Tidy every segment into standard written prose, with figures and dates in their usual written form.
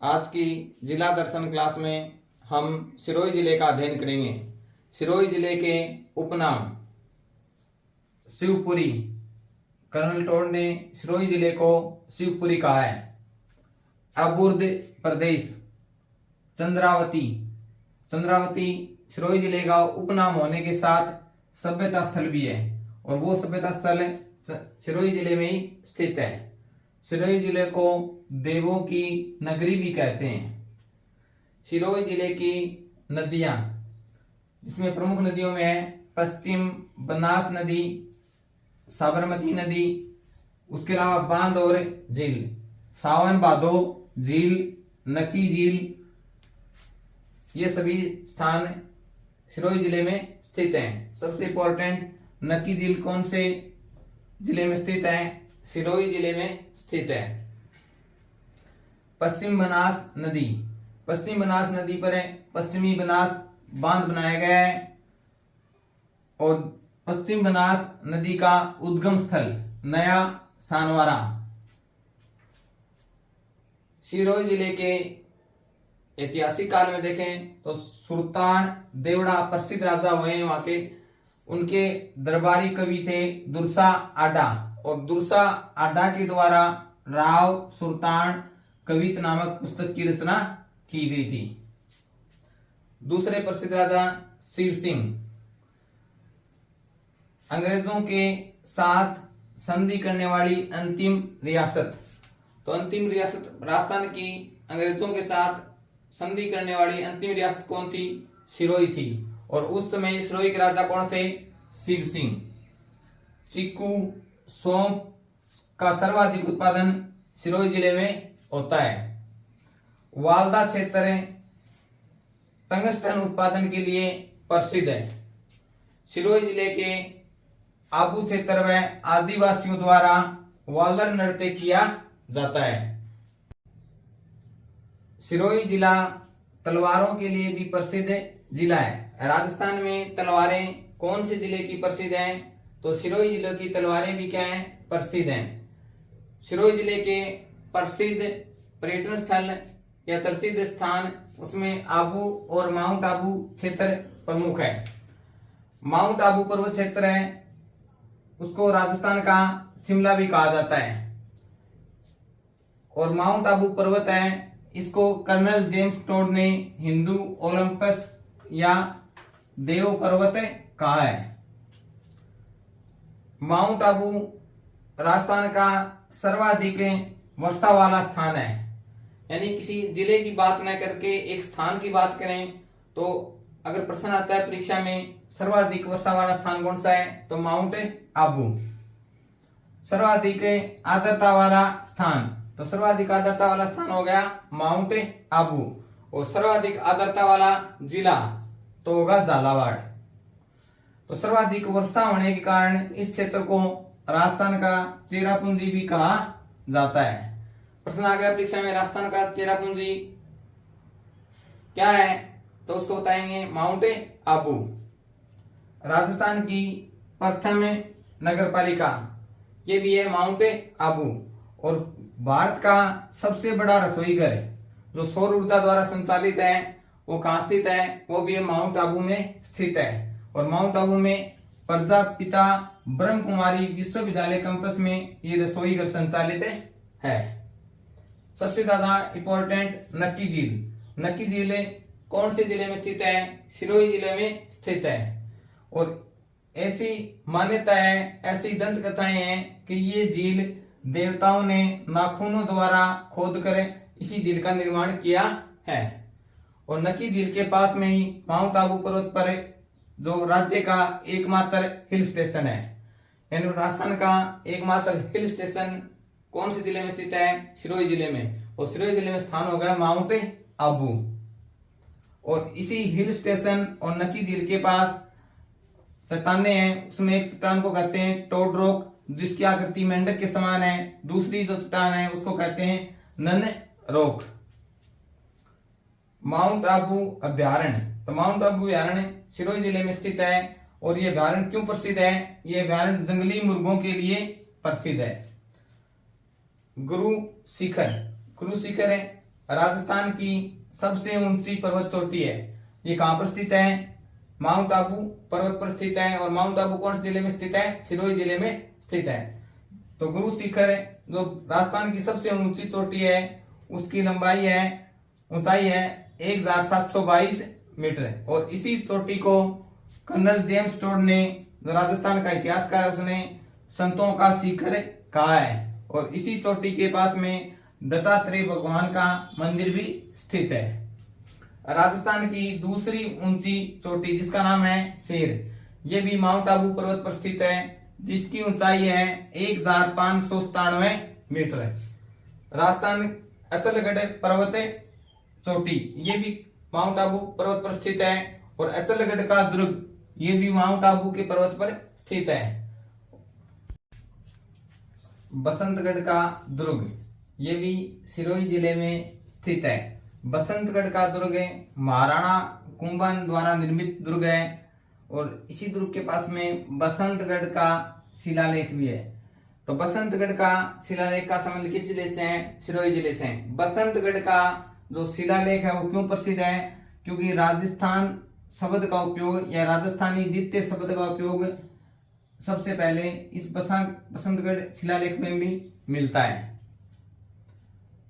आज की जिला दर्शन क्लास में हम सिरोही जिले का अध्ययन करेंगे। सिरोही जिले के उपनाम शिवपुरी। कर्नल टोड ने सिरोही जिले को शिवपुरी कहा है। अबुर्द प्रदेश, चंद्रावती। चंद्रावती सिरोही जिले का उपनाम होने के साथ सभ्यता स्थल भी है और वो सभ्यता स्थल सिरोही जिले में ही स्थित है। सिरोही जिले को देवों की नगरी भी कहते हैं। सिरोही जिले की नदियां, जिसमें प्रमुख नदियों में है पश्चिम बनास नदी, साबरमती नदी, उसके अलावा बांध और झील, सावन भादो झील, नकी झील, ये सभी स्थान सिरोही जिले में स्थित हैं। सबसे इंपॉर्टेंट, नकी झील कौन से जिले में स्थित है? सिरोही जिले में स्थित है। पश्चिम बनास नदी, पश्चिम बनास नदी पर पश्चिमी बनास बांध बनाया गया है और पश्चिम बनास नदी का उद्गम स्थल नया सानवारा। सिरोही जिले के ऐतिहासिक काल में देखें तो सुल्तान देवड़ा प्रसिद्ध राजा हुए हैं वहां के। उनके दरबारी कवि थे दुर्सा आडा और दुर्सा आडा के द्वारा राव सुल्तान कवित नामक पुस्तक की रचना की गई थी। दूसरे प्रसिद्ध राजा शिव सिंह। अंग्रेजों के साथ संधि करने वाली अंतिम रियासत, तो अंतिम रियासत राजस्थान की अंग्रेजों के साथ संधि करने वाली अंतिम रियासत कौन थी? सिरोही थी। और उस समय सिरोही के राजा कौन थे? शिव सिंह। चीकू, सौंफ का सर्वाधिक उत्पादन सिरोही जिले में होता है। वालदा क्षेत्र टंगस्टन उत्पादन के लिए प्रसिद्ध है। सिरोही जिले के आबू क्षेत्र में आदिवासियों द्वारा वालर नृत्य किया जाता है। सिरोही जिला तलवारों के लिए भी प्रसिद्ध जिला है। राजस्थान में तलवारें कौन से जिले की प्रसिद्ध हैं? तो सिरोही जिले की तलवारें भी क्या हैं? प्रसिद्ध हैं। सिरोही जिले के प्रसिद्ध पर्यटन स्थल या चर्चित स्थान, उसमें आबू और माउंट आबू क्षेत्र प्रमुख है। माउंट आबू पर्वत क्षेत्र है, उसको राजस्थान का शिमला भी कहा जाता है। और माउंट आबू पर्वत है, इसको कर्नल जेम्स टोड ने हिंदू ओलंपस या देव पर्वत कहा है। माउंट आबू राजस्थान का सर्वाधिक वर्षा वाला स्थान है। यानी किसी जिले की बात न करके एक स्थान की बात करें तो अगर प्रश्न आता है परीक्षा में सर्वाधिक वर्षा वाला स्थान कौन सा है, तो माउंट आबू। सर्वाधिक आर्द्रता वाला स्थान, तो सर्वाधिक आर्द्रता वाला स्थान हो गया माउंट आबू। और सर्वाधिक आर्द्रता वाला जिला तो होगा झालावाड़। तो सर्वाधिक वर्षा होने के कारण इस क्षेत्र को राजस्थान का चेरापूंजी भी कहा जाता है। प्रश्न आ गया परीक्षा में, राजस्थान का चेरापूंजी क्या है? तो उसको बताएंगे माउंट आबू। राजस्थान की प्रथम नगर पालिका ये भी है माउंट आबू। और भारत का सबसे बड़ा रसोई घर जो सौर ऊर्जा द्वारा संचालित है वो कहाँ स्थित है? वो भी है माउंट आबू में स्थित है। और माउंट आबू में प्रजापिता ब्रह्म कुमारी विश्वविद्यालय कैंपस में ये रसोई घर संचालित है। सबसे ज्यादा इंपॉर्टेंट, नक्की झील। नक्की झील कौन से जिले में स्थित है? सिरोही जिले में स्थित है। और ऐसी मान्यता है, ऐसी दंत कथाएं हैं कि ये झील देवताओं ने नाखूनों द्वारा खोदकर इसी झील का निर्माण किया है। और नक्की झील के पास में ही माउंट आबू पर्वत पर जो राज्य का एकमात्र हिल स्टेशन है, यानी राजस्थान का एकमात्र हिल स्टेशन कौन से जिले में स्थित है? सिरोही जिले में। और सिरोही जिले में स्थान हो गया माउंट आबू। और इसी हिल स्टेशन और नक्की झील के पास चट्टाने हैं, उसमें एक चट्टान को कहते हैं टोड रॉक, जिसकी आकृति मेंढक के समान है। दूसरी जो चट्टान है उसको कहते हैं नन रॉक। माउंट आबू अभ्यारण्य, तो माउंट आबू अभ्यारण्य सिरोही जिले में स्थित है। और ये अभ्यारण्य क्यों प्रसिद्ध है? ये अभ्यारण्य जंगली मुर्गों के लिए प्रसिद्ध है। गुरु शिखर, गुरु शिखर है राजस्थान की सबसे ऊंची पर्वत चोटी है। ये कहाँ पर स्थित है? माउंट आबू पर्वत पर स्थित है। और माउंट आबू कौन से जिले में स्थित है? सिरोही जिले में स्थित है। तो गुरु शिखर जो राजस्थान की सबसे ऊंची चोटी है उसकी लंबाई है, ऊंचाई है 1722 मीटर। और इसी चोटी को कर्नल जेम्स टोड ने, जो राजस्थान का इतिहासकार है, उसने संतों का शिखर कहा है। और इसी चोटी के पास में दत्तात्रेय भगवान का मंदिर भी स्थित है। राजस्थान की दूसरी ऊंची चोटी जिसका नाम है शेर, ये भी माउंट आबू पर्वत पर स्थित है, जिसकी ऊंचाई है 1597 मीटर। राजस्थान अचलगढ़ पर्वत चोटी, ये भी माउंट आबू पर्वत पर स्थित है। और अचलगढ़ का दुर्ग, ये भी माउंट आबू के पर्वत पर स्थित है। बसंतगढ़ का दुर्ग, ये भी सिरोही जिले में स्थित है। बसंतगढ़ का दुर्ग महाराणा कुंभन द्वारा निर्मित दुर्ग है। और इसी दुर्ग के पास में बसंतगढ़ का शिलालेख भी है। तो बसंतगढ़ का शिलालेख का संबंध किस जिले से है? सिरोही जिले से है। बसंतगढ़ का जो शिलालेख है वो क्यों प्रसिद्ध है? क्योंकि राजस्थान शब्द का उपयोग या राजस्थानी द्वितीय शब्द का उपयोग सबसे पहले इस बसंतगढ़ शिलालेख में भी मिलता है।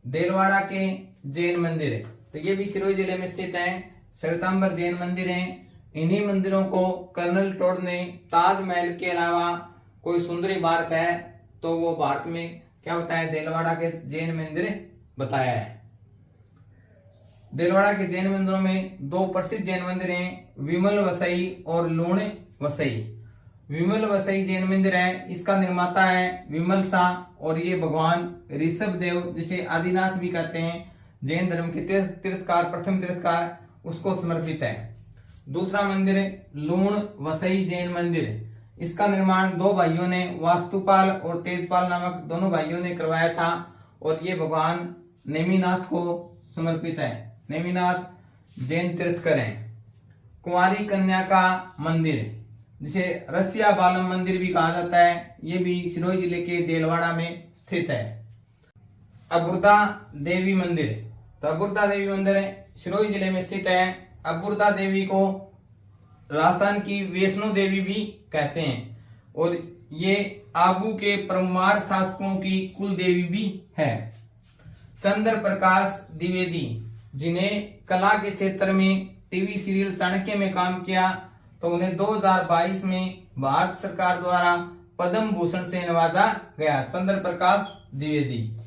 देलवाड़ा के जैन मंदिर, तो ये भी सिरोही जिले में स्थित है। श्वेतांबर जैन मंदिर है। इन्हीं मंदिरों को कर्नल टोड ने ताजमहल के अलावा कोई सुंदर इमारत है तो वो भारत में क्या बताया? देलवाड़ा के जैन मंदिर बताया है। देलवाड़ा के जैन मंदिरों में दो प्रसिद्ध जैन मंदिर हैं, विमल वसई और लूण वसई। विमल वसई जैन मंदिर है, इसका निर्माता है विमल शाह। और ये भगवान ऋषभ देव, जिसे आदिनाथ भी कहते हैं, जैन धर्म के तीर्थकार, प्रथम तीर्थकार, उसको समर्पित है। दूसरा मंदिर लूण वसई जैन मंदिर, इसका निर्माण दो भाइयों ने, वास्तुपाल और तेजपाल नामक दोनों भाइयों ने करवाया था। और ये भगवान नेमिनाथ को समर्पित है। नेमिनाथ जैन तीर्थकर हैं। कुंवारी कन्या का मंदिर, जिसे रसिया बालम मंदिर भी कहा जाता है, ये भी सिरोही जिले के देलवाड़ा में स्थित है। अबुर्दा देवी मंदिर, तो अबुर्दा देवी मंदिर सिरोही जिले में स्थित है। अबुर्दा देवी को राजस्थान की वैष्णो देवी भी कहते हैं। और ये आबू के परमार शासकों की कुल देवी भी है। चंद्र प्रकाश द्विवेदी, जिन्हें कला के क्षेत्र में टीवी सीरियल चाणक्य में काम किया, तो उन्हें 2022 में भारत सरकार द्वारा पद्म भूषण से नवाजा गया। चंद्र प्रकाश द्विवेदी।